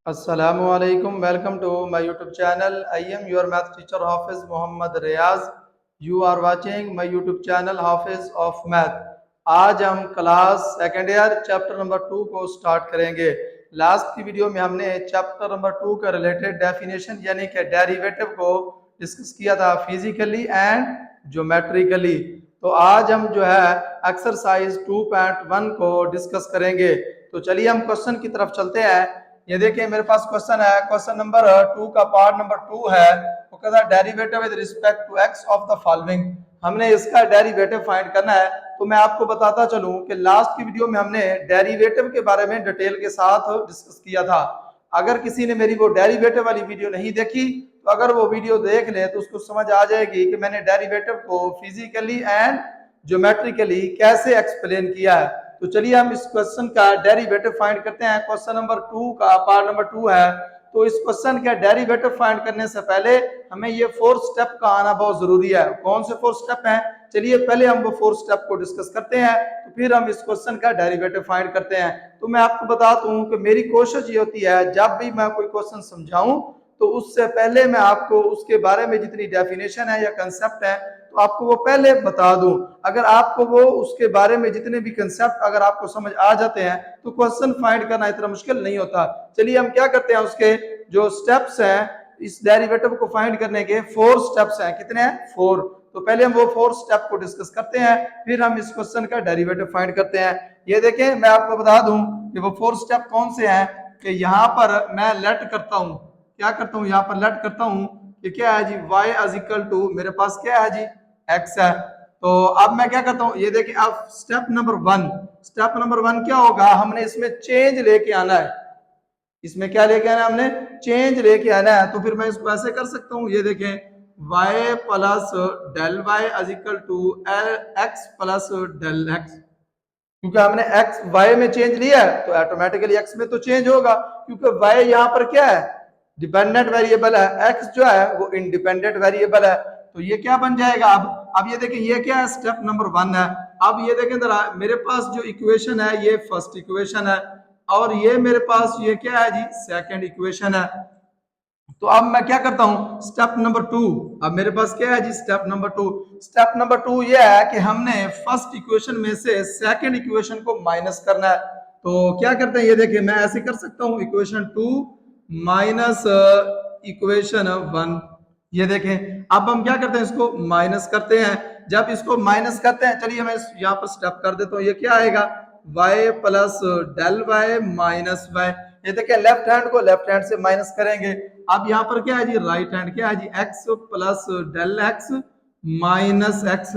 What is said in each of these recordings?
Assalamualaikum. Welcome to my YouTube channel. I am your math teacher Hafiz Muhammad Riaz. You are watching my YouTube channel Hafiz of Math. आज हम class second year chapter number 2 को start करेंगे। Last की video में हमने chapter number 2 का related definition यानी कि डेरिवेटिव को डिस्कस किया था फिजिकली एंड ज्योमेट्रिकली। तो आज हम जो है एक्सरसाइज 2.1 को डिस्कस करेंगे। तो चलिए हम क्वेश्चन की तरफ चलते हैं। ये देखिए मेरे पास क्वेश्चन है, क्वेश्चन नंबर 2 का पार्ट नंबर 2 है। वो कहता है derivative with respect to X of the following. हमने इसका डेरिवेटिव फाइंड करना है। तो मैं आपको बताता चलूं कि लास्ट की वीडियो में हमने डेरिवेटिव के बारे में डिटेल के साथ डिस्कस किया था। अगर किसी ने मेरी वो डेरिवेटिव वाली वीडियो नहीं देखी तो अगर वो वीडियो देख ले तो उसको समझ आ जाएगी कि मैंने डेरिवेटिव को फिजिकली एंड ज्योमेट्रिकली कैसे एक्सप्लेन किया है। तो चलिए हम इस क्वेश्चन का डेरिवेटिव फाइंड करते हैं। क्वेश्चन नंबर 2 का पार्ट नंबर 2 है। तो इस क्वेश्चन का डेरिवेटिव फाइंड करने से पहले हमें ये 4 स्टेप का आना बहुत जरूरी है। कौन से 4 स्टेप हैं? चलिए पहले हम वो 4 स्टेप को डिस्कस करते हैं, तो फिर हम इस क्वेश्चन का डेरिवेटिव फाइंड करते हैं। तो मैं आपको बता दूं कि मेरी कोशिश ये होती है जब भी मैं कोई क्वेश्चन समझाऊं तो उससे पहले मैं आपको उसके बारे में जितनी डेफिनेशन है या कंसेप्ट है तो आपको वो पहले बता दूं। अगर आपको वो उसके बारे में जितने भी कंसेप्ट अगर आपको समझ आ जाते हैं तो क्वेश्चन फाइंड करना इतना मुश्किल नहीं होता। चलिए हम क्या करते हैं, उसके जो स्टेप्स हैं इस डेरिवेटिव को फाइंड करने के 4 स्टेप्स हैं। कितने हैं? 4। तो पहले हम वो 4 स्टेप को डिस्कस करते हैं, फिर हम इस क्वेश्चन का डेरिवेटिव फाइंड करते हैं। ये देखें मैं आपको बता दूं कि वो 4 स्टेप कौन से हैं। कि यहाँ पर मैं लेट करता हूं, क्या करता हूं, यहाँ पर लेट करता हूं कि क्या है जी, y इज इक्वल टू मेरे पास क्या है जी, x है। तो अब मैं क्या करता हूं, ये देखिए अब स्टेप नंबर 1 क्या होगा, हमने इसमें चेंज लेके आना है। इसमें क्या लेके आना है? हमने चेंज लेके आना है। तो फिर मैं इसको ऐसे कर सकता हूं, ये देखें y plus del y is equal to x plus del x। क्योंकि हमने x y में चेंज लिया है तो ऑटोमेटिकली x में तो चेंज होगा, क्योंकि y यहाँ पर क्या है, डिपेंडेंट वेरिएबल है, x जो है वो इंडिपेंडेंट वेरिएबल है। तो ये क्या बन जाएगा अब ये देखें ये क्या है, स्टेप नंबर 1 है। अब ये देखें जरा मेरे पास जो इक्वेशन है ये फर्स्ट इक्वेशन है और ये मेरे पास ये क्या है जी, सेकंड इक्वेशन है। तो अब मैं क्या करता हूं, स्टेप नंबर 2। अब मेरे पास क्या है जी, स्टेप नंबर 2। स्टेप नंबर 2 ये है कि हमने फर्स्ट इक्वेशन में से सेकंड इक्वेशन को माइनस करना है। तो क्या करते हैं, ये देखिए मैं ऐसे कर सकता हूं, इक्वेशन 2 माइनस इक्वेशन 1। ये देखें अब हम क्या करते हैं, इसको माइनस करते हैं। जब इसको माइनस करते हैं, चलिए मैं यहाँ पर स्टेप कर देता हूँ, ये क्या आएगा, y plus del y minus y। ये देखिए लेफ्ट हैंड को लेफ्ट हैंड से माइनस करेंगे। अब यहाँ पर क्या है जी, राइट हैंड क्या है जी, x plus del x minus x।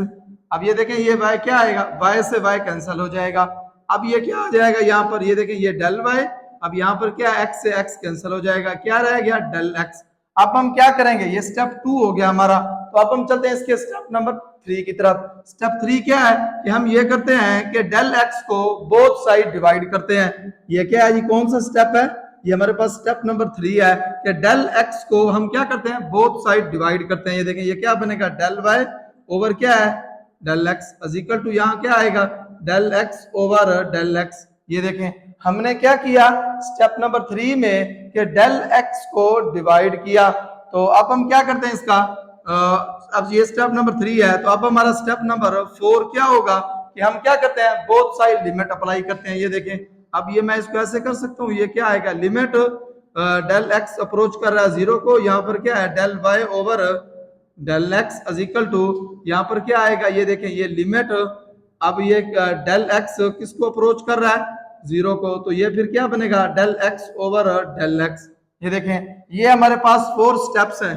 अब ये देखें ये y क्या आएगा, y से y कैंसिल हो जाएगा। अब ये क्या आ जाएगा यहाँ पर, ये देखें ये डेल y, अब यहाँ पर क्या x से x कैंसिल हो जाएगा, क्या रह गया डेल x। अब हम क्या करेंगे, ये स्टेप 2 हो गया हमारा। तो अब हम चलते हैं इसके स्टेप नंबर 3 की तरफ। स्टेप 3 क्या है कि हम ये करते हैं कि डेल x को बोथ साइड डिवाइड करते हैं। ये क्या है जी, कौन सा स्टेप है, ये हमारे पास स्टेप नंबर 3 है कि डेल x को हम क्या करते हैं, बोथ साइड डिवाइड करते हैं। ये देखें ये क्या बनेगा, डेल y ओवर क्या है, del x is equal to यहाँ क्या आएगा, del x over del x। ये देखें हमने क्या किया स्टेप नंबर 3 में कि डेल x को डिवाइड किया। तो अब हम क्या करते हैं इसका, अब ये स्टेप नंबर 3 है। तो अब हमारा स्टेप नंबर 4 क्या होगा कि हम क्या करते हैं, बोथ साइड लिमिट अप्लाई करते हैं। ये देखें अब ये मैं इसको ऐसे कर सकता हूँ, ये क्या आएगा, लिमिट डेल x अप्रोच कर रहा है 0 को, यहाँ पर क्या है del y over del x is equal to यहाँ पर क्या आएगा, ये देखें ये लिमिट, अब ये डेल x किसको अप्रोच कर रहा है, 0 को, तो ये फिर क्या बनेगा del x over del x। ये देखें ये हमारे पास 4 स्टेप्स हैं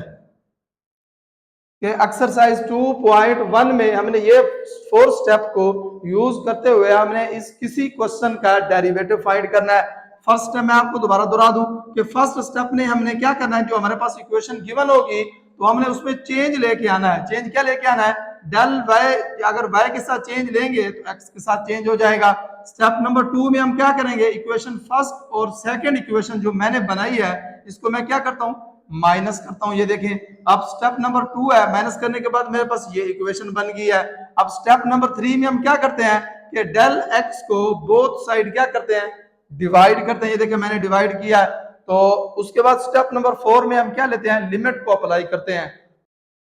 कि एक्सरसाइज 2.1 में हमने ये 4 स्टेप को यूज करते हुए हमने इस किसी क्वेश्चन का डेरिवेटिव फाइंड करना है। फर्स्ट स्टेप मैं आपको दोबारा दोहरा दूं कि फर्स्ट स्टेप ने हमने क्या करना है, जो हमारे पास इक्वेशन गिवन होगी तो हमने उसमें चेंज लेके आना है। चेंज क्या लेके आना है, डेल y, अगर y के साथ चेंज लेंगे तो x के साथ चेंज हो जाएगा। स्टेप नंबर 2 में हम क्या करेंगे, इक्वेशन फर्स्ट और सेकंड इक्वेशन जो मैंने बनाई है इसको मैं क्या करता हूं, माइनस करता हूं। ये देखें अब स्टेप नंबर 2 है, माइनस करने के बाद मेरे पास ये इक्वेशन बन गई है। अब स्टेप नंबर 3 में हम क्या करते हैं कि डेल x को बोथ साइड क्या करते हैं, डिवाइड करते हैं। ये देखिए मैंने डिवाइड किया है। तो उसके बाद स्टेप नंबर 4 में हम क्या लेते हैं, लिमिट को अप्लाई करते हैं।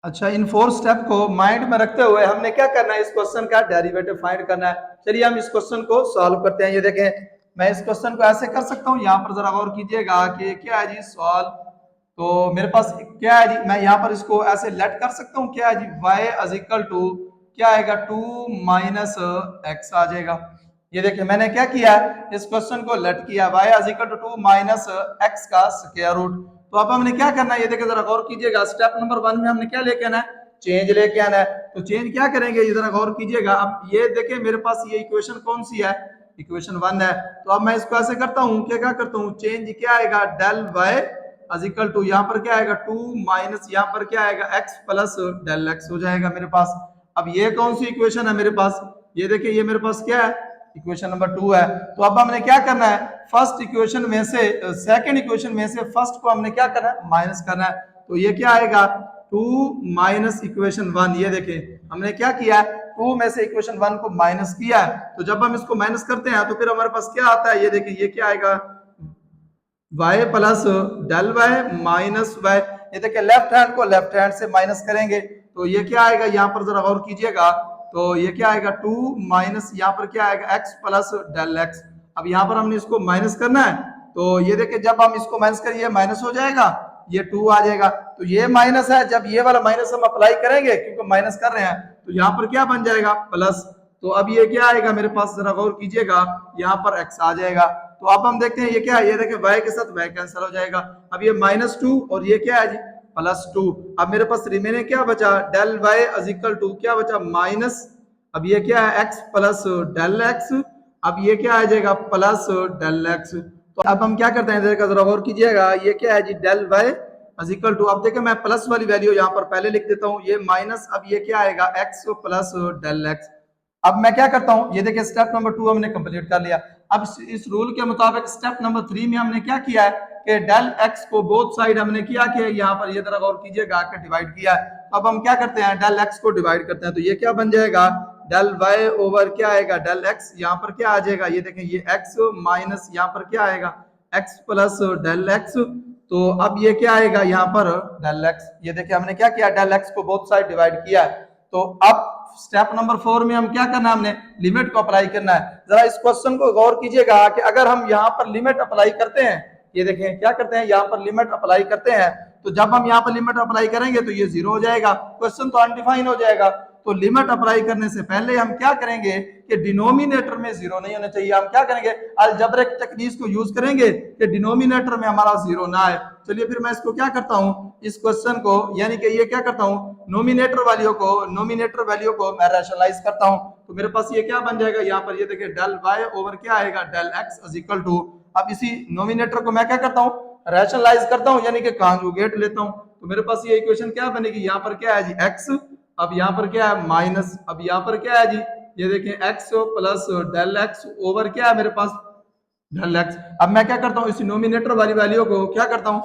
अच्छा, इन 4 स्टेप को माइंड में रखते हुए हमने क्या करना है, इस क्वेश्चन का डेरिवेटिव फाइंड करना है। चलिए हम इस क्वेश्चन को सॉल्व करते हैं। ये देखें, मैं इस क्वेश्चन को ऐसे कर सकता हूँ, यहाँ पर जरा गौर कीजिएगा कि क्या है जी सॉल्व। तो मेरे पास क्या है जी, मैं यहाँ पर इसको ऐसे लेट कर सकता हूँ, क्या है जी y इज इक्वल टू क्या आएगा 2 माइनस एक्स आ जाएगा। ये देखिए मैंने क्या किया, इस क्वेश्चन को लेट किया, y is equal to 2 minus x का स्क्वायर रूट। तो अब हमने क्या करना है, ये देखिए जरा गौर कीजिएगा, स्टेप नंबर 1 में हमने क्या लेके आना है, चेंज लेके आना है। तो चेंज क्या करेंगे, ये जरा गौर कीजिएगा। अब ये देखिए मेरे पास ये इक्वेशन कौन सी है, इक्वेशन 1 है। तो अब मैं इसको ऐसे करता हूँ, क्या करता हूँ, चेंज क्या आएगा, del y is equal to यहाँ पर क्या आएगा 2 माइनस यहाँ पर क्या आएगा x प्लस डेल एक्स हो जाएगा मेरे पास। अब ये कौन सी इक्वेशन है मेरे पास, ये देखिए ये मेरे पास क्या है, इक्वेशन नंबर 2 है। तो अब हमने क्या करना है, फर्स्ट इक्वेशन में से सेकंड इक्वेशन में से फर्स्ट को हमने क्या करना है, माइनस करना है। तो ये क्या आएगा 2 माइनस इक्वेशन 1। ये देखिए हमने क्या किया है, 2 में से इक्वेशन 1 को माइनस किया है। तो जब हम इसको माइनस करते हैं तो फिर हमारे पास क्या आता है, ये देखिए ये क्या आएगा y plus del y minus y. ये देखिए लेफ्ट हैंड को लेफ्ट हैंड से माइनस करेंगे तो ये क्या आएगा, यहाँ पर जरा गौर कीजिएगा, तो ये क्या आएगा 2 माइनस यहाँ पर क्या आएगा x प्लस डेल एक्स। अब यहाँ पर हमने इसको माइनस करना है, तो ये देखिए जब हम इसको माइनस करेंगे ये माइनस हो जाएगा, ये 2 आ जाएगा। तो ये माइनस है, जब ये वाला माइनस हम अप्लाई करेंगे क्योंकि माइनस कर रहे हैं, तो यहाँ पर क्या बन जाएगा प्लस। तो अब ये क्या आएगा मेरे पास, जरा गौर कीजिएगा, यहाँ पर x आ जाएगा। तो अब हम देखते हैं ये क्या है, ये देखिए y के साथ y कैंसिल हो जाएगा। अब ये -2 और ये क्या है जी +2। अब मेरे पास रिमेनिंग क्या बचा, del y is equal to क्या बचा माइनस, अब ये क्या है x प्लस डेल एक्स। अब ये क्या आ जाएगा प्लस डेल एक्स। तो अब हम क्या करते हैं, देखिए जरा गौर कीजिएगा, ये क्या है जी del y is equal to, अब देखिए मैं प्लस वाली वैल्यू यहाँ पर पहले लिख देता हूँ, ये माइनस, अब ये क्या आएगा x प्लस डेल एक्स। अब मैं क्या करता हूं, ये देखिए स्टेप नंबर 2 हमने कंप्लीट कर लिया। अब इस रूल के मुताबिक स्टेप नंबर 3 में हमने क्या किया है कि डेल एक्स को बोथ साइड हमने किया कि यहाँ पर ये तरह गौर कीजिएगा आकर डिवाइड किया है। तो अब हम क्या करते हैं, डेल एक्स को डिवाइड करते हैं। तो ये क्या बन जाएगा, डेल वाई ओवर क्या आएगा डेल एक्स, यहाँ पर क्या आ जाएगा, ये देखें ये एक्स माइनस यहाँ पर क्या आएगा एक्स प्लस डेल एक्स। तो अब ये क्या आएगा यहाँ पर डेल एक्स। ये देखिए हमने क्या किया, डेल एक्स को बोथ साइड डिवाइड किया है। तो अब स्टेप नंबर 4 में हम क्या करना है, हमने लिमिट को अप्लाई करना है। जरा इस क्वेश्चन को गौर कीजिएगा कि अगर हम यहाँ पर लिमिट अप्लाई करते हैं, ये देखें क्या करते हैं, यहाँ पर लिमिट अप्लाई करते हैं, तो जब हम यहाँ पर लिमिट अप्लाई करेंगे तो ये 0 हो जाएगा, क्वेश्चन तो अनडिफाइन हो जाएगा। तो लिमिट अप्लाई करने से पहले हम क्या करेंगे कि डिनोमिनेटर में 0 नहीं होना चाहिए। हम क्या करेंगे, अलजेब्रिक टेक्निक्स को यूज करेंगे कि डिनोमिनेटर में हमारा 0 ना आए। चलिए फिर मैं इसको क्या करता हूं, इस क्वेश्चन को यानी कि ये क्या करता हूं, नोमिनेटर वैल्यू को मैं रैशनलाइज करता हूं। तो मेरे पास ये क्या बन जाएगा, यहाँ पर ये देखिए डेल वाई ओवर क्या आएगा del x is equal to, अब इसी नोमिनेटर को मैं क्या करता हूं, रैशनलाइज करता हूं यानी कि कॉन्जुगेट लेता हूं। तो मेरे पास ये इक्वेशन क्या बनेगी, यहाँ पर क्या है जी एक्स, अब यहाँ पर क्या है माइनस, अब यहाँ पर क्या है जी ये देखिए x plus del x over क्या है मेरे पास डेल एक्स। अब मैं क्या करता हूँ, इस नोमिनेटर वाली वैल्यू को क्या करता हूँ,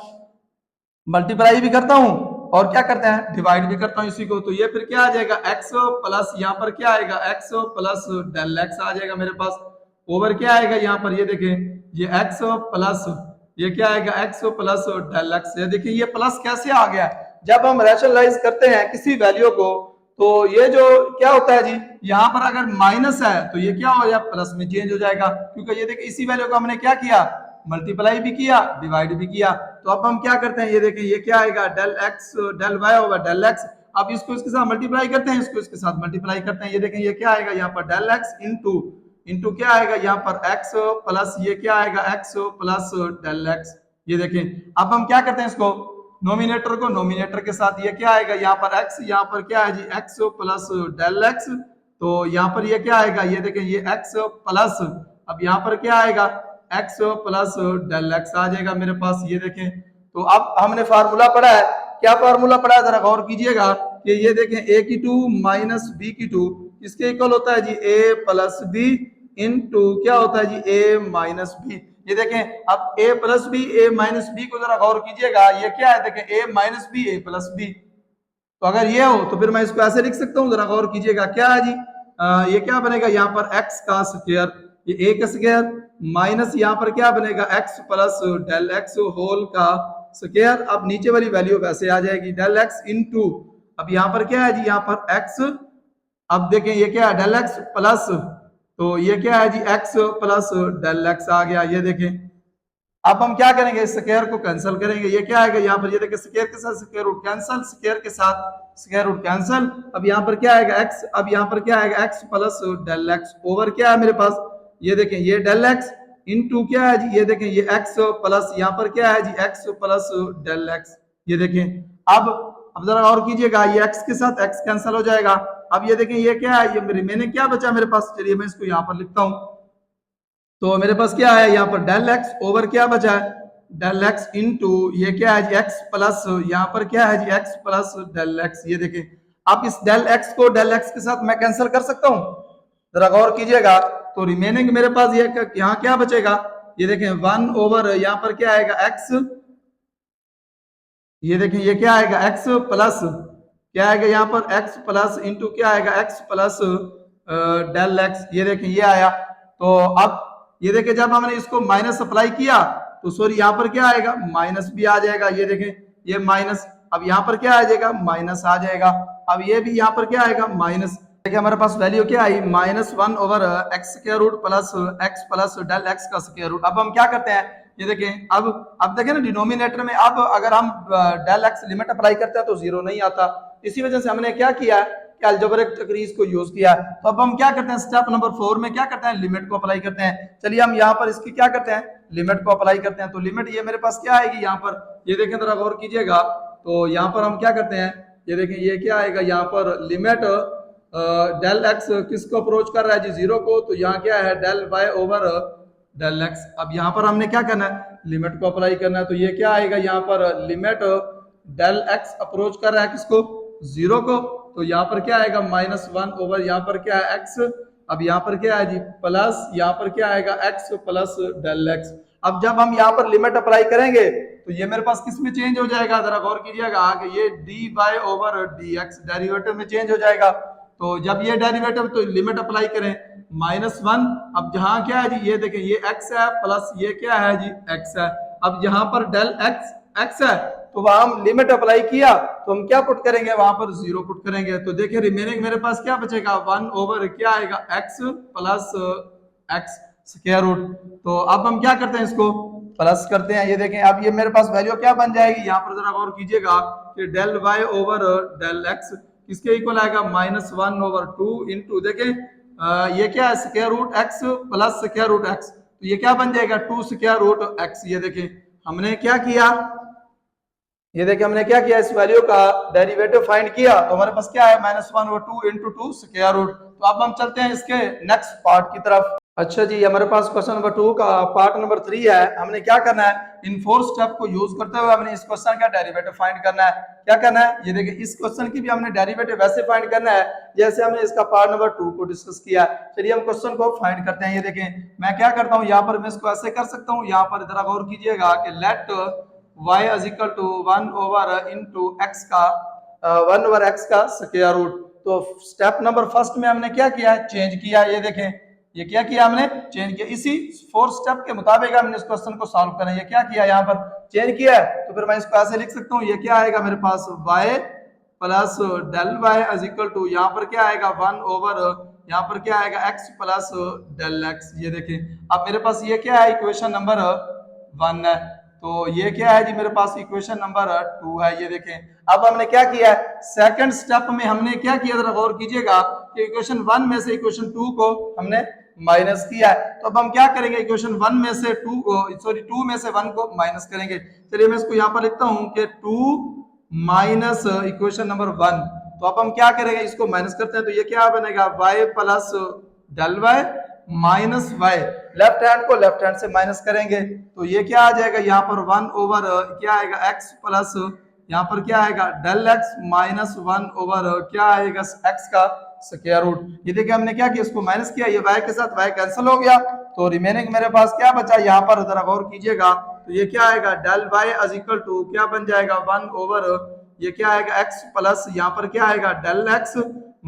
मल्टीप्लाई भी करता हूँ और क्या करते हैं डिवाइड भी करता हूँ इसी को। तो ये फिर क्या आ जाएगा एक्स प्लस यहाँ पर क्या आएगा एक्स प्लस डेल एक्स आ जाएगा मेरे पास, ओवर क्या आएगा यहाँ पर ये देखें ये एक्स प्लस ये क्या आएगा एक्स प्लस डेल एक्स। ये देखिए ये प्लस कैसे आ गया, जब हम रैशनलाइज करते हैं किसी वैल्यू को तो ये जो क्या होता है जी, यहाँ पर अगर माइनस है तो ये क्या हो जाएगा प्लस में चेंज हो जाएगा, क्योंकि ये देखिए इसी वैल्यू को हमने क्या किया मल्टीप्लाई भी किया डिवाइड भी किया। तो अब हम क्या करते हैं, ये देखें ये क्या आएगा del x del y over del x. अब इसको इसके साथ मल्टीप्लाई करते हैं, इसको इसके साथ मल्टीप्लाई करते हैं, ये देखें ये क्या आएगा यहाँ पर डेल एक्स इंटू क्या आएगा यहाँ पर एक्स प्लस ये क्या आएगा एक्स प्लस डेल एक्स। ये देखें अब हम क्या करते हैं, इसको नोमिनेटर को नोमिनेटर के साथ ये क्या आएगा यहाँ पर x, यहाँ पर क्या है जी x प्लस डेल एक्स। तो यहाँ पर ये क्या आएगा, ये देखें ये x प्लस, अब यहाँ पर क्या आएगा x प्लस डेल एक्स आ जाएगा मेरे पास। ये देखें तो अब हमने फार्मूला पढ़ा है, क्या फार्मूला पढ़ा है जरा गौर कीजिएगा कि ये देखें a की 2 माइनस b की 2 किसके इक्वल होता है जी a प्लस b इंटू क्या होता है जी a माइनस b। ये देखें अब a plus b a minus b को जरा गौर कीजिएगा, ये क्या है देखें a minus b a plus b. तो अगर ये हो तो फिर मैं इसको ऐसे लिख सकता हूँ, जरा गौर कीजिएगा क्या है जी ये क्या बनेगा यहाँ पर x का स्क्वायर। ये ए का स्क्वायर माइनस यहाँ पर क्या बनेगा x plus del x whole का स्क्वायर। अब नीचे वाली वैल्यू वैसे आ जाएगी डेल एक्स इनटू, अब यहाँ पर क्या है जी, यहाँ पर एक्स, अब देखें ये क्या है डेल एक्स प्लस, तो ये क्या है जी एक्स प्लस डेल एक्स आ गया। ये देखें अब हम क्या करेंगे, स्क्वायर को कैंसिल करेंगे, ये क्या आएगा यहाँ पर, ये देखिए स्क्वायर के साथ स्क्वायर रूट कैंसिल, स्क्वायर के साथ स्क्वायर रूट कैंसिल। अब यहाँ पर क्या आएगा एक्स, अब यहाँ पर क्या आएगा x plus del x over क्या है मेरे पास, ये देखें ये डेल एक्स इनटू क्या है जी, ये देखें ये एक्स प्लस यहाँ पर क्या है जी एक्स प्लस डेल एक्स। ये देखें अब जरा और कीजिएगा, ये एक्स के साथ एक्स कैंसिल हो जाएगा। अब ये देखें ये क्या है, ये रिमेनिंग क्या बचा मेरे पास, चलिए मैं इसको यहाँ पर लिखता हूँ। तो मेरे पास क्या है यहाँ पर डेल एक्स ओवर क्या बचा है डेल एक्स इनटू ये क्या है जी एक्स प्लस यहाँ पर क्या है जी एक्स प्लस डेल एक्स। ये देखें आप इस डेल एक्स को डेल एक्स के साथ मैं कैंसिल कर सकता हूँ, जरा गौर कीजिएगा। तो रिमेनिंग मेरे पास ये यहाँ क्या बचेगा, ये देखें 1 ओवर यहाँ पर क्या आएगा एक्स, ये देखें ये क्या आएगा एक्स प्लस क्या आएगा यहाँ पर एक्स प्लस इंटू क्या आएगा एक्स प्लस डेल एक्स। ये देखें ये आया। तो अब ये देखें जब हमने इसको माइनस अप्लाई किया तो सॉरी यहाँ पर क्या आएगा माइनस भी आ जाएगा। ये देखें ये माइनस, अब यहाँ पर क्या आ जाएगा माइनस आ जाएगा। अब ये भी यहाँ पर क्या आएगा माइनस, देखिए हमारे पास वैल्यू क्या आई -1 over x square root plus x plus del x का स्क्वायर रूट। अब हम क्या करते हैं, ये देखें अब देखें ना डिनोमिनेटर में, अब अगर हम डेल एक्स लिमिट अप्लाई करते हैं तो जीरो नहीं आता, इसी वजह से हमने क्या किया है कि अलजेब्रिक तकरीज को यूज किया। तो अब हम क्या करते हैं स्टेप नंबर 4 में क्या करते हैं लिमिट को अप्लाई करते हैं। चलिए हम यहाँ पर इसकी क्या करते हैं लिमिट को अप्लाई करते हैं। तो लिमिट ये मेरे पास क्या आएगी यहाँ पर, ये देखें जरा गौर कीजिएगा। तो यहाँ पर हम क्या करते हैं, ये देखें ये क्या आएगा यहाँ पर लिमिट डेल एक्स किसको अप्रोच कर रहा है जी जीरो को, तो यहाँ क्या है del y over del x. अब यहाँ पर हमने क्या करना है लिमिट को अप्लाई करना है। तो ये क्या आएगा यहाँ पर लिमिट डेल एक्स अप्रोच कर रहा है किसको जीरो को, तो यहाँ पर क्या आएगा -1 ओवर यहाँ पर क्या है एक्स, अब यहाँ पर क्या है जी प्लस यहाँ पर क्या आएगा एक्स प्लस डेल एक्स। अब जब हम यहाँ पर लिमिट अप्लाई करेंगे तो ये मेरे पास किस में चेंज हो जाएगा, जरा गौर कीजिएगा कि ये d y over d x derivative में चेंज हो जाएगा। तो जब ये डेरिवेटिव तो लिमिट अप्लाई करें -1, अब जहां क्या है जी ये देखें ये x है प्लस ये क्या है जी x है। अब यहाँ पर डेल x है तो वहां हम लिमिट अप्लाई किया तो हम क्या पुट करेंगे वहां पर जीरो पुट करेंगे। तो देखिए रिमेनिंग मेरे पास क्या बचेगा 1 ओवर क्या आएगा x plus x square root. तो अब हम क्या करते हैं इसको प्लस करते हैं। ये देखें अब ये मेरे पास वैल्यू क्या बन जाएगी, यहाँ पर जरा गौर कीजिएगा कि del y over del x किसके इक्वल आएगा -1 ओवर 2 इंटू देखें ये क्या है square root x plus square root x, तो ये क्या बन जाएगा 2 स्क्वायर रूट एक्स। ये देखें हमने क्या किया, ये देखिए हमने क्या किया इस वैल्यू का डेरिवेटिव फाइंड किया तो हमारे पास क्या है -1 ओवर 2 इंटू 2 स्क्वायर रूट। तो अब हम चलते हैं इसके नेक्स्ट पार्ट की तरफ। अच्छा जी हमारे पास क्वेश्चन नंबर 2 का पार्ट नंबर 3 है। हमने क्या करना है इन 4 स्टेप को यूज करते हुए हमने इस क्वेश्चन का डेरिवेटिव फाइंड करना है। क्या करना है, ये देखिए इस क्वेश्चन की भी हमने डेरिवेटिव वैसे फाइंड करना है जैसे हमने इसका पार्ट नंबर 2 को डिस्कस किया। चलिए हम क्वेश्चन को फाइंड करते हैं। ये देखें मैं क्या करता हूँ यहाँ पर मैं इसको ऐसे कर सकता हूँ, यहाँ पर जरा गौर कीजिएगा कि let y is equal to 1 over into x का 1 ओवर x का स्क्वायर रूट। तो स्टेप नंबर फर्स्ट में हमने क्या किया चेंज किया। ये देखें ये क्या किया हमने चेंज किया, इसी 4 स्टेप के मुताबिक हमने इस क्वेश्चन को सॉल्व करना है। ये क्या किया यहाँ पर चेंज किया है, तो फिर मैं इसको ऐसे लिख सकता हूँ। ये क्या आएगा मेरे पास y plus del y is equal to यहाँ पर क्या आएगा 1 ओवर यहाँ पर क्या आएगा x प्लस डेल x। ये देखें अब मेरे पास ये क्या है इक्वेशन नंबर 1 है, तो ये क्या है जी मेरे पास इक्वेशन नंबर 2 है। ये देखें अब हमने क्या किया है सेकंड स्टेप में हमने क्या किया जरा गौर कीजिएगा कि इक्वेशन 1 में से इक्वेशन 2 को हमने माइनस किया है। तो अब हम क्या करेंगे इक्वेशन 1 में से 2 को सॉरी 2 में से 1 को माइनस करेंगे। चलिए मैं इसको यहाँ पर लिखता हूँ कि 2 माइनस इक्वेशन नंबर 1। तो अब हम क्या करेंगे इसको माइनस करते हैं तो ये क्या बनेगा y plus del y minus y, left hand को लेफ्ट हैंड से माइनस करेंगे तो ये क्या आ जाएगा यहाँ पर 1 ओवर क्या आएगा x प्लस यहाँ पर क्या आएगा डेल x माइनस 1 ओवर क्या आएगा x का स्क्वायर रूट। ये देखिए हमने क्या किया इसको माइनस किया, ये y के साथ y कैंसिल हो गया तो रिमेनिंग मेरे पास क्या बचा यहाँ पर जरा गौर कीजिएगा। तो ये क्या आएगा del y is equal to क्या बन जाएगा 1 ओवर ये क्या आएगा x प्लस यहाँ पर क्या आएगा डेल x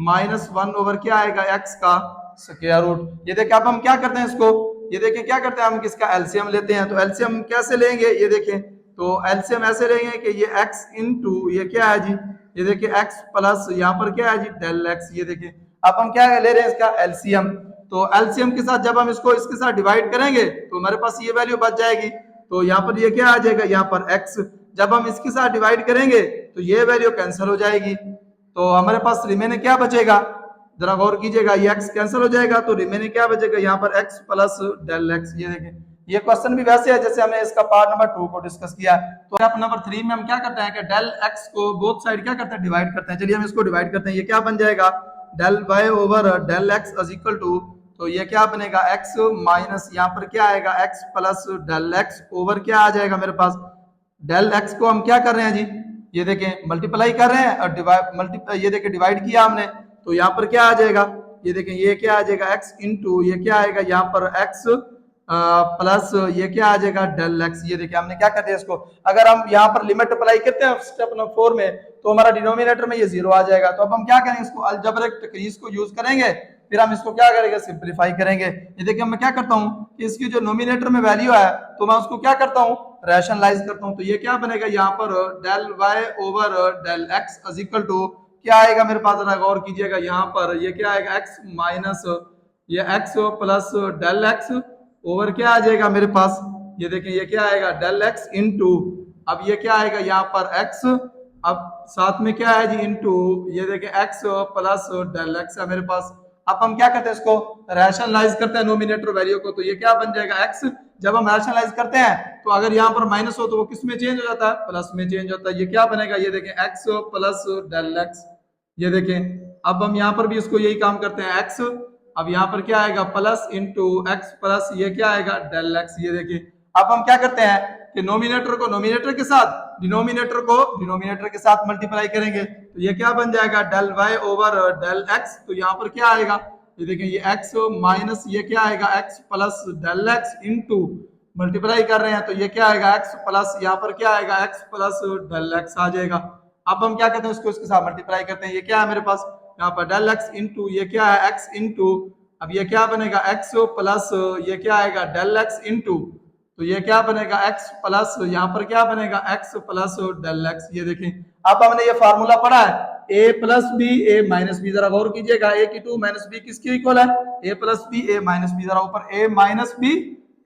माइनस 1 ओवर क्या आएगा x का स्क्वायर रूट। ये देखिए अब हम क्या करते हैं इसको, ये देखिए क्या करते हैं हम किसका एलसीएम लेते हैं। तो एलसीएम कैसे लेंगे, ये देखें तो एलसीएम ऐसे लेंगे कि ये x इंटू ये क्या है जी, ये देखिए x प्लस यहाँ पर क्या है जी डेल x। ये देखिए अब हम क्या ले रहे हैं इसका एलसीएम। तो एलसीएम के साथ जब हम इसको इसके साथ डिवाइड करेंगे तो हमारे पास ये वैल्यू बच जाएगी। तो यहाँ पर ये क्या आ जाएगा, यहाँ पर x जब हम इसके साथ डिवाइड करेंगे तो ये वैल्यू कैंसिल हो जाएगी। तो हमारे पास रिमेनिंग क्या बचेगा, जरा गौर कीजिएगा, ये x कैंसिल हो जाएगा तो रिमेनिंग क्या बचेगा, यहाँ पर x प्लस डेल x। ये देखें ये क्वेश्चन भी वैसे है जैसे हमने इसका पार्ट नंबर 2 को डिस्कस किया। तो आप नंबर 3 में हम क्या करते हैं कि डेल x को बोथ साइड क्या करते हैं डिवाइड करते हैं। चलिए हम इसको डिवाइड करते हैं। ये क्या बन जाएगा, del y over del x is equal to, तो ये क्या बनेगा x माइनस यहाँ पर क्या आएगा x plus del x over क्या आ जाएगा मेरे पास डेल x को हम क्या कर रहे हैं जी, ये देखें मल्टीप्लाई कर रहे हैं और डिवाइड ये देखें डिवाइड किया हमने तो यहाँ पर क्या आ जाएगा, ये देखें ये क्या आ जाएगा x इंटू ये क्या आएगा यहाँ पर x प्लस ये क्या आ जाएगा डेल x। ये देखिए हमने क्या कर दिया इसको, अगर हम यहाँ पर लिमिट अप्लाई करते हैं स्टेप नंबर 4 में तो हमारा डिनोमिनेटर में ये 0 आ जाएगा। तो अब हम क्या करेंगे, इसको अलजेब्रिक टेक्निक्स को यूज करेंगे, फिर हम इसको क्या करेंगे सिंप्लीफाई करेंगे। ये देखिए मैं क्या करता हूँ कि इसकी जो नोमिनेटर में वैल्यू है तो मैं उसको क्या करता हूँ रैशनलाइज करता हूँ। तो ये क्या बनेगा यहाँ पर del y over del x is equal to क्या आएगा मेरे पास, जरा गौर कीजिएगा यहाँ पर ये क्या आएगा x माइनस ये x plus del x over क्या आ जाएगा मेरे पास, ये देखें ये क्या आएगा डेल x इंटू अब ये क्या आएगा यहाँ पर x, अब साथ में क्या है जी इंटू ये देखें x प्लस डेल x है मेरे पास। अब हम क्या करते हैं इसको रैशनलाइज करते हैं नोमिनेटर वैल्यू को। तो ये क्या बन जाएगा x, जब हम रैशनलाइज करते हैं तो अगर यहाँ पर माइनस हो तो वो किस में चेंज हो जाता है, प्लस में चेंज होता है। ये क्या बनेगा, ये देखें x प्लस डेल x। ये देखें अब हम यहाँ पर भी इसको यही काम करते हैं x, अब यहाँ पर क्या आएगा प्लस इंटू एक्स प्लस ये क्या आएगा डेल एक्स। ये देखिए अब हम क्या करते हैं कि नोमिनेटर को नोमिनेटर के साथ डिनोमिनेटर को डिनोमिनेटर के साथ मल्टीप्लाई करेंगे। तो ये क्या बन जाएगा del y over del x. तो यहाँ पर क्या आएगा, ये देखें ये एक्स माइनस ये क्या आएगा x plus del x into multiply कर रहे हैं तो ये क्या आएगा एक्स प्लस यहाँ पर क्या आएगा एक्स प्लस डेल एक्स आ जाएगा। अब हम क्या करते हैं इसको इसके साथ मल्टीप्लाई करते हैं। ये क्या है मेरे पास यहाँ पर डेल एक्स इंटू ये क्या है एक्स इंटू अब ये क्या बनेगा एक्स प्लस ये क्या आएगा डेल एक्स इंटू तो ये क्या बनेगा एक्स प्लस यहाँ पर क्या बनेगा एक्स प्लस डेल एक्स। ये देखें अब हमने ये फार्मूला पढ़ा है a plus b a minus b, जरा गौर कीजिएगा a की 2 माइनस बी किसके इक्वल है a plus b a minus b. जरा ऊपर a minus b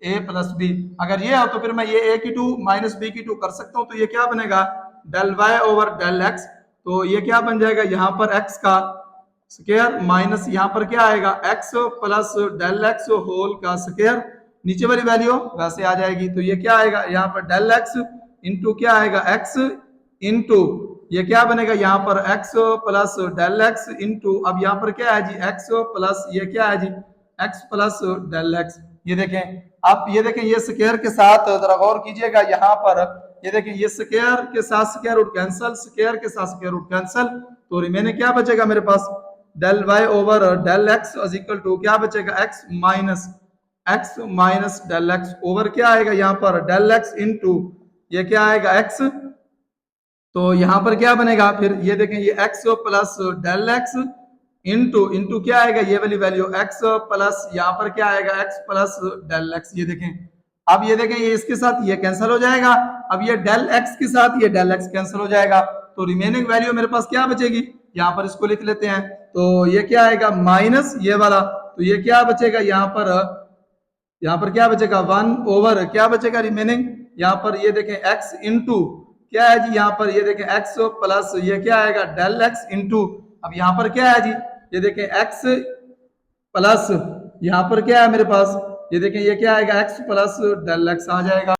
a plus b, अगर ये हो तो फिर मैं ये a की 2 माइनस बी की 2 कर सकता हूँ। तो ये क्या बनेगा del y over del x. तो ये क्या बन जाएगा यहाँ पर x का स्क्वायर माइनस यहाँ पर क्या आएगा x plus del x whole का स्क्वायर, नीचे वाली वैल्यू वैसे आ जाएगी। तो ये क्या आएगा यहाँ पर डेल एक्स इंटू क्या आएगा x इंटू ये क्या बनेगा यहाँ पर x plus del x into अब यहाँ पर क्या है जी x प्लस ये क्या है जी x प्लस डेल एक्स। ये देखें अब ये देखें ये स्क्वायर के साथ जरा गौर कीजिएगा यहाँ पर ये देखें ये स्क्वायर के साथ स्क्वायर रूट कैंसिल, स्क्वायर के साथ स्क्वायर रूट कैंसिल, तो रिमेनिंग क्या बचेगा मेरे पास del y over del x is equal to क्या बचेगा x minus del x over क्या आएगा यहाँ पर डेल एक्स इंटू ये क्या आएगा एक्स। तो यहाँ पर क्या बनेगा फिर ये देखें ये x plus del x into क्या आएगा ये वाली वैल्यू एक्स प्लस यहाँ पर क्या आएगा एक्स प्लस डेल एक्स। ये देखें अब ये देखें ये इसके साथ ये कैंसिल हो जाएगा, अब ये डेल एक्स के साथ ये डेल एक्स कैंसिल हो जाएगा। तो रिमेनिंग वैल्यू मेरे पास क्या बचेगी, यहाँ पर इसको लिख लेते हैं। तो ये क्या आएगा माइनस ये वाला, तो ये क्या बचेगा यहाँ पर क्या बचेगा 1 ओवर क्या बचेगा रिमेनिंग यहाँ पर ये देखें x इंटू क्या है जी यहाँ पर ये देखें x प्लस ये क्या आएगा डेल x इंटू अब यहाँ पर क्या है जी ये देखें x प्लस यहाँ पर क्या है मेरे पास ये देखें ये क्या आएगा x प्लस डेल x आ जाएगा।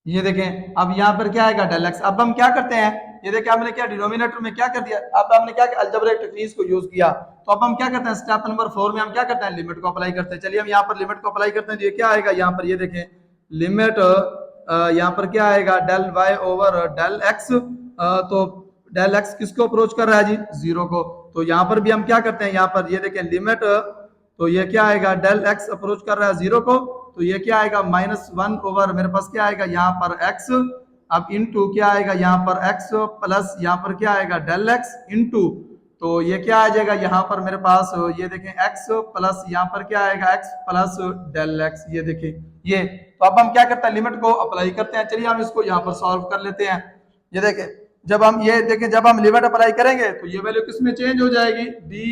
ये देखें अब यहाँ पर क्या आएगा डेल एक्स। अब हम क्या करते हैं ये देखें हमने क्या डिनोमिनेटर में क्या कर दिया, अब हमने क्या अलजेब्रिक टेक्निक्स को यूज किया। तो अब हम क्या करते हैं स्टेप नंबर 4 में हम क्या करते हैं लिमिट को अप्लाई करते हैं। चलिए हम यहाँ पर लिमिट को अप्लाई करते हैं। तो ये क्या आएगा यहाँ पर ये देखें लिमिट यहाँ पर क्या आएगा del y over del x, तो डेल एक्स किसको अप्रोच कर रहा है जी 0 को। तो यहाँ पर भी हम क्या करते हैं यहाँ पर ये देखें लिमिट तो ये क्या आएगा डेल एक्स अप्रोच कर रहा है 0 को, तो ये क्या आएगा -1 ओवर मेरे पास क्या आएगा यहाँ पर x अब इनटू क्या आएगा यहाँ पर x प्लस यहाँ पर क्या आएगा डेल x इनटू, तो ये क्या आ जाएगा यहाँ पर मेरे पास, ये देखें x प्लस यहाँ पर क्या आएगा x प्लस डेल x, ये देखें ये। तो अब हम क्या करते हैं, लिमिट को अप्लाई करते हैं। चलिए हम इसको यहाँ पर सॉल्व कर लेते हैं। ये देखें, जब हम ये देखें, जब हम लिमिट अप्लाई करेंगे तो ये वैल्यू किस में चेंज हो जाएगी, dy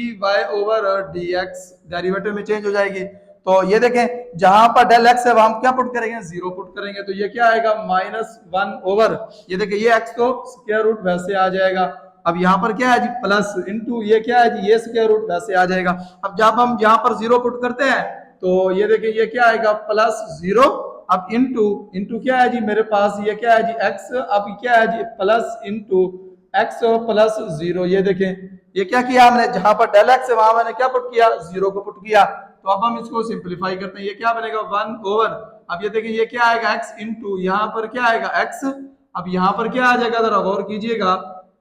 ओवर dx डेरिवेटिव में चेंज हो जाएगी। तो ये देखें जहां पर डेल एक्स है वहां हम क्या पुट करेंगे, जीरो पुट करेंगे, तो ये क्या आएगा -1 ओवर, ये देखिए ये एक्स तो स्क्वायर रूट वैसे आ जाएगा। अब यहाँ पर क्या है जी प्लस इनटू, ये क्या है जी ये स्क्वायर रूट वैसे आ जाएगा। अब जब हम यहाँ पर जीरो पुट करते हैं तो ये देखिए ये क्या आएगा +0, अब इनटू इनटू क्या है जी मेरे पास, ये क्या है जी x, अब क्या है जी प्लस इनटू x प्लस 0, ये देखें ये क्या किया हमने, जहां पर डेल एक्स है वहां मैंने क्या पुट किया, जीरो को पुट किया। तो अब हम इसको सिंपलीफाई करते हैं, ये क्या बनेगा 1 ओवर, अब ये देखिए ये क्या आएगा x इनटू यहाँ पर क्या आएगा x, अब यहाँ पर क्या आ जाएगा जरा गौर कीजिएगा,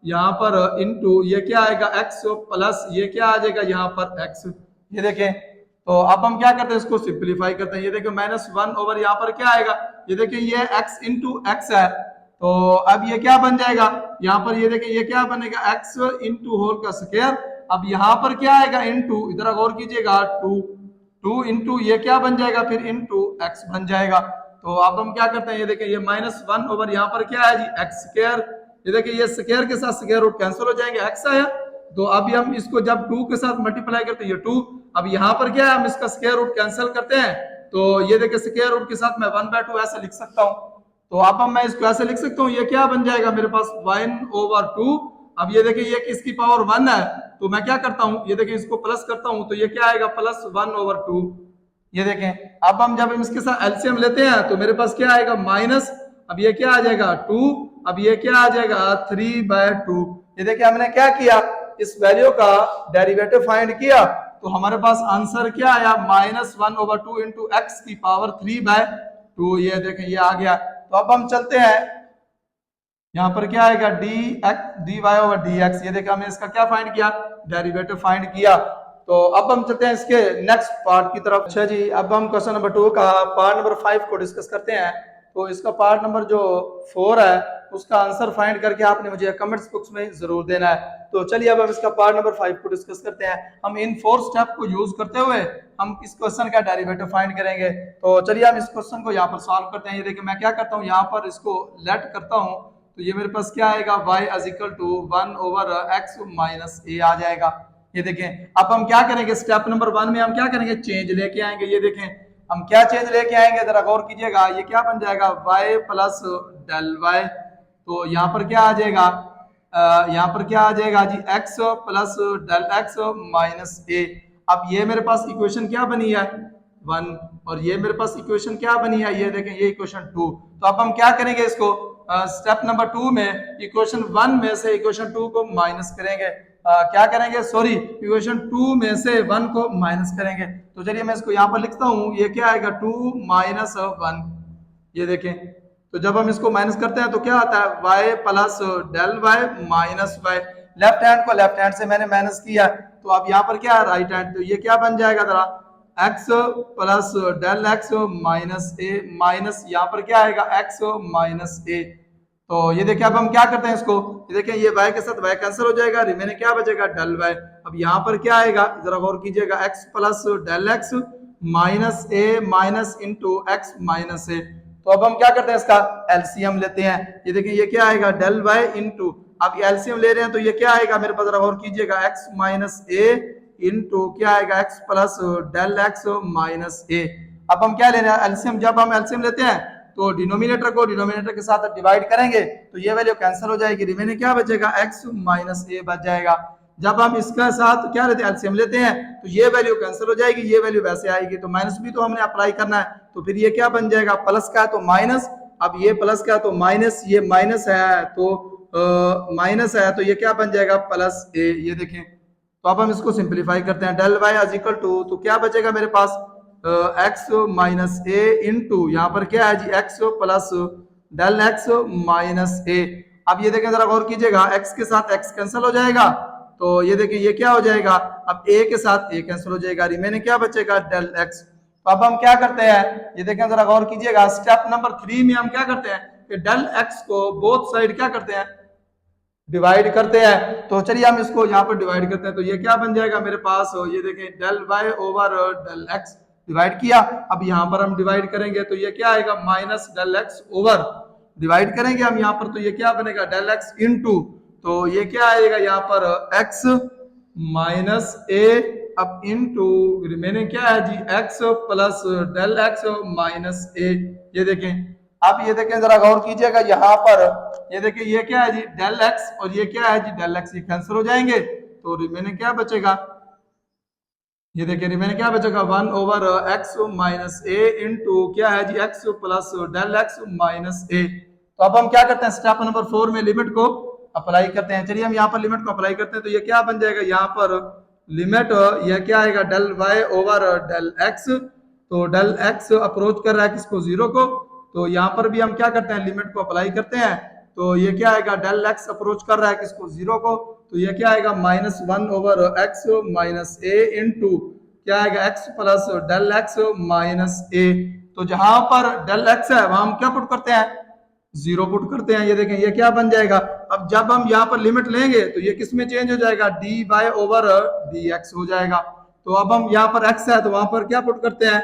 यहाँ पर इनटू ये क्या आएगा x प्लस ये क्या आ जाएगा यहाँ पर x, ये देखें। तो अब हम क्या करते हैं, इसको सिंपलीफाई करते हैं, ये देखिए -1 ओवर यहाँ पर क्या आएगा, ये देखिए ये x इनटू x है, तो अब ये क्या बन जाएगा यहाँ पर, ये देखिए ये क्या बनेगा x इनटू होल का स्क्वायर, अब यहाँ पर क्या आएगा इनटू, इधर गौर कीजिएगा 2 इनटू ये क्या बन जाएगा फिर इनटू x बन जाएगा। तो अब हम क्या करते हैं, ये देखिए ये -1 ओवर यहाँ पर क्या है जी x स्क्वायर, ये देखिए ये स्क्वायर के साथ स्क्वायर रूट कैंसिल हो जाएंगे, x आया, तो अभी हम इसको जब 2 के साथ मल्टीप्लाई करते हैं ये 2, अब यहाँ पर क्या है हम इसका स्क्वायर रूट कैंसिल करते हैं, तो ये देखिए स्क्वायर रूट के साथ मैं 1/2 ऐसे लिख सकता हूँ। तो अब मैं इसको ऐसे लिख सकता हूँ, ये क्या बन जाएगा मेरे पास 1/2, अब ये देखिए ये किसकी पावर 1 है, तो मैं क्या करता हूँ, ये देखिए इसको प्लस करता हूँ, तो ये क्या आएगा +1/2, ये देखें। अब हम जब इसके साथ एलसीएम लेते हैं तो मेरे पास क्या आएगा माइनस, अब ये क्या आ जाएगा 2, अब ये क्या आ जाएगा 3/2, ये देखिए हमने क्या किया, इस वैल्यू का डेरिवेटिव फाइंड किया, तो हमारे पास आंसर क्या आया -1/2 इंटू एक्स की पावर 3/2, ये देखें ये आ गया। तो अब हम चलते हैं, यहाँ पर क्या आएगा dy ओवर dx, ये देखिए हमने इसका क्या फाइंड किया, डेरिवेटिव फाइंड किया। तो अब हम चलते हैं इसके नेक्स्ट पार्ट की तरफ। अच्छा जी, अब हम क्वेश्चन नंबर 2 का पार्ट नंबर 5 को डिस्कस करते हैं। तो इसका पार्ट नंबर जो 4 है उसका आंसर फाइंड करके आपने मुझे कमेंट्स बॉक्स में जरूर देना है। तो चलिए अब हम इसका पार्ट नंबर 5 को डिस्कस करते हैं। हम इन 4 स्टेप को यूज करते हुए हम इस क्वेश्चन का डेरिवेटिव फाइंड करेंगे। तो चलिए हम इस क्वेश्चन को यहाँ पर सॉल्व करते हैं। ये देखिए मैं क्या करता हूँ, यहाँ पर इसको लेट करता हूँ, तो ये मेरे पास क्या आएगा y = 1 over x minus a आ जाएगा। ये देखें अब हम क्या करेंगे, स्टेप नंबर 1 में हम क्या करेंगे, चेंज लेके आएंगे। ये देखें हम क्या चेंज लेके आएंगे, जरा गौर कीजिएगा, ये क्या बन जाएगा y प्लस डेल y, तो यहाँ पर क्या आ जाएगा, यहाँ पर क्या आ जाएगा जी x plus del x minus a। अब ये मेरे पास इक्वेशन क्या बनी है 1, और ये मेरे पास इक्वेशन क्या बनी है, ये देखें ये इक्वेशन 2। तो अब हम क्या करेंगे, इसको स्टेप नंबर 2 में इक्वेशन 1 में से इक्वेशन 2 को माइनस करेंगे, क्या करेंगे सॉरी, इक्वेशन 2 में से 1 को माइनस करेंगे। तो चलिए मैं इसको यहाँ पर लिखता हूँ, ये क्या आएगा 2 माइनस 1, ये देखें। तो जब हम इसको माइनस करते हैं तो क्या आता है y plus del y minus y, left hand को लेफ्ट हैंड से मैंने माइनस किया, तो अब यहाँ पर क्या है राइट हैंड, तो ये क्या बन जाएगा जरा x plus del x minus a minus यहाँ पर क्या आएगा x माइनस a। तो ये देखिए अब हम क्या करते हैं इसको, ये देखें ये y के साथ y कैंसिल हो जाएगा, रिमेनिंग क्या बचेगा डेल y। अब यहाँ पर क्या आएगा जरा गौर कीजिएगा, x plus del x minus a minus into x minus a। तो अब हम क्या करते हैं, इसका एलसीएम लेते हैं। ये देखिए ये क्या आएगा डेल y इंटू, अब एलसीएम ले रहे हैं तो ये क्या आएगा मेरे पास, जरा गौर कीजिएगा x माइनस a इंटू क्या आएगा x plus del x minus a। अब हम क्या ले रहे हैं एलसीएम, जब हम एलसीएम लेते हैं तो डिनोमिनेटर को डिनोमिनेटर के साथ डिवाइड करेंगे तो ये वैल्यू कैंसिल हो जाएगी, रिमेनिंग क्या बचेगा x माइनस a बच जाएगा। जब हम इसका साथ क्या लेते हैं एलसीएम लेते हैं तो ये वैल्यू कैंसिल हो जाएगी, ये वैल्यू वैसे आएगी, तो माइनस भी तो हमने अप्लाई करना है, तो फिर ये क्या बन जाएगा प्लस का है तो माइनस, अब ये प्लस का तो माइनस, ये माइनस है तो माइनस है, तो ये क्या बन जाएगा प्लस a। ये देखें तो अब हम इसको सिंप्लीफाई करते हैं, डेल y इक्वल टू, तो क्या बचेगा मेरे पास x माइनस a इंटू यहाँ पर क्या है जी x plus del x minus a। अब ये देखें जरा गौर कीजिएगा, x के साथ x कैंसिल हो जाएगा, तो ये देखिए ये क्या हो जाएगा, अब a के साथ a कैंसिल हो जाएगा, रिमेनिंग क्या बचेगा डेल x। तो अब हम क्या करते हैं, ये देखें जरा गौर कीजिएगा, स्टेप नंबर 3 में हम क्या करते हैं, कि डेल एक्स को बोथ साइड क्या करते हैं, डिवाइड करते हैं। तो चलिए हम इसको यहाँ पर डिवाइड करते हैं, तो ये क्या बन जाएगा मेरे पास, ये देखें del y over del x divide किया। अब यहाँ पर हम डिवाइड करेंगे तो ये क्या आएगा, minus del x over, divide करेंगे हम यहाँ पर तो ये क्या बनेगा, डेल एक्स इंटू, तो ये क्या आएगा यहाँ पर एक्स माइनस ए, अब इनटू रिमेनिंग क्या है जी x plus del x minus a. ये देखें, अब ये देखें जरा गौर कीजिएगा यहाँ पर, ये देखिए ये क्या है जी डेल एक्स और ये क्या है जी डेल एक्स, ये कैंसिल हो जाएंगे तो रिमेनिंग क्या बचेगा, ये देखिए रिमेनिंग क्या बचेगा 1 over x minus a into क्या है जी x plus del x minus a. तो अब हम क्या करते हैं, स्टेप नंबर 4 में लिमिट को अप्लाई करते हैं। चलिए हम यहाँ पर लिमिट को अप्लाई करते हैं, तो ये क्या बन जाएगा यहाँ पर लिमिट, यह क्या आएगा del y over del x, तो डेल एक्स अप्रोच कर रहा है किसको, जीरो को, तो यहाँ पर भी हम क्या करते हैं लिमिट को अप्लाई करते हैं, तो ये क्या आएगा डेल एक्स अप्रोच कर रहा है किसको, जीरो को, तो ये क्या आएगा minus 1 over x minus a into क्या आएगा x plus del x minus a. तो जहां पर डेल एक्स है वहां हम क्या पुट करते हैं, जीरो पुट करते हैं। ये देखें ये क्या बन जाएगा, अब जब हम यहाँ पर लिमिट लेंगे तो ये किस में चेंज हो जाएगा, d y over d x हो जाएगा। तो अब हम यहाँ पर एक्स है तो वहां पर क्या पुट करते हैं,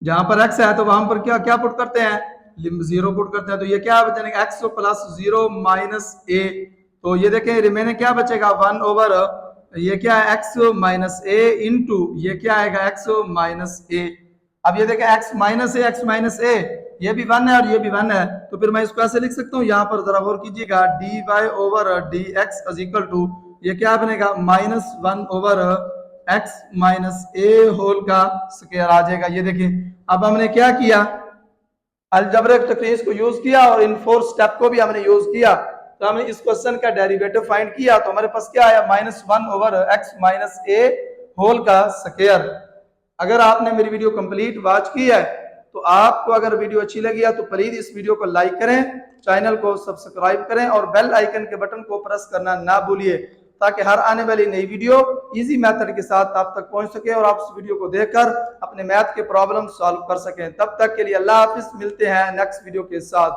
जहां पर x है तो वहां पर क्या क्या पुट करते हैं, जीरो पुट करते हैं। तो ये क्या बचेगा x plus zero minus a, तो ये देखें रिमेनिंग क्या बचेगा 1 ओवर ये क्या है x माइनस ए इंटू ये क्या आएगा x माइनस ए। अब ये देखें x माइनस ए ये भी 1 है और ये भी 1 है, तो फिर मैं इसको ऐसे लिख सकता हूँ, यहाँ पर जरा गौर कीजिएगा d y over d x is equal to ये क्या बनेगा minus 1 over x minus a whole का स्क्वायर आ जाएगा। ये देखिए अब हमने क्या किया, अलजेब्रिक टेक्निक्स को यूज किया और इन 4 स्टेप को भी हमने यूज किया, तो हमने इस क्वेश्चन का डेरिवेटिव फाइंड किया, तो हमारे पास क्या आया minus 1 over x minus a whole का स्क्वायर। अगर आपने मेरी वीडियो कंप्लीट वॉच की है तो आपको अगर वीडियो अच्छी लगी है तो प्लीज इस वीडियो को लाइक करें, चैनल को सब्सक्राइब करें और बेल आइकन के बटन को प्रेस करना ना भूलिए, ताकि हर आने वाली नई वीडियो इजी मेथड के साथ आप तक पहुंच सके और आप इस वीडियो को देखकर अपने मैथ के प्रॉब्लम सॉल्व कर सकें। तब तक के लिए अल्लाह हाफिज, मिलते हैं नेक्स्ट वीडियो के साथ।